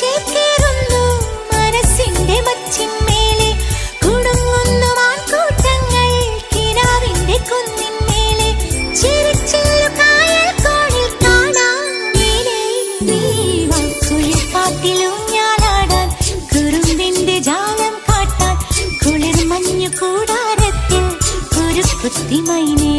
ചേക്കേറുന്നു മനസ്സിന്റെ മച്ചിന്മേലെ, കുടുങ്ങുന്നു മാൻകൂട്ടങ്ങൾ കിനാവിന്റെ കുന്നിന്മേലെ. ചിരിച്ചില്ലു കായൽ കോണിൽ കാണാം മേലെ നീവാ, കുളിർക്കാറ്റിലൂഞ്ഞാലാടാൻ കുറുമ്പിന്റെ ജാലം കാട്ടാൻ, കുളിർ മഞ്ഞു കൂടാരത്തിൽ ഒരു കുത്തിമൈനേ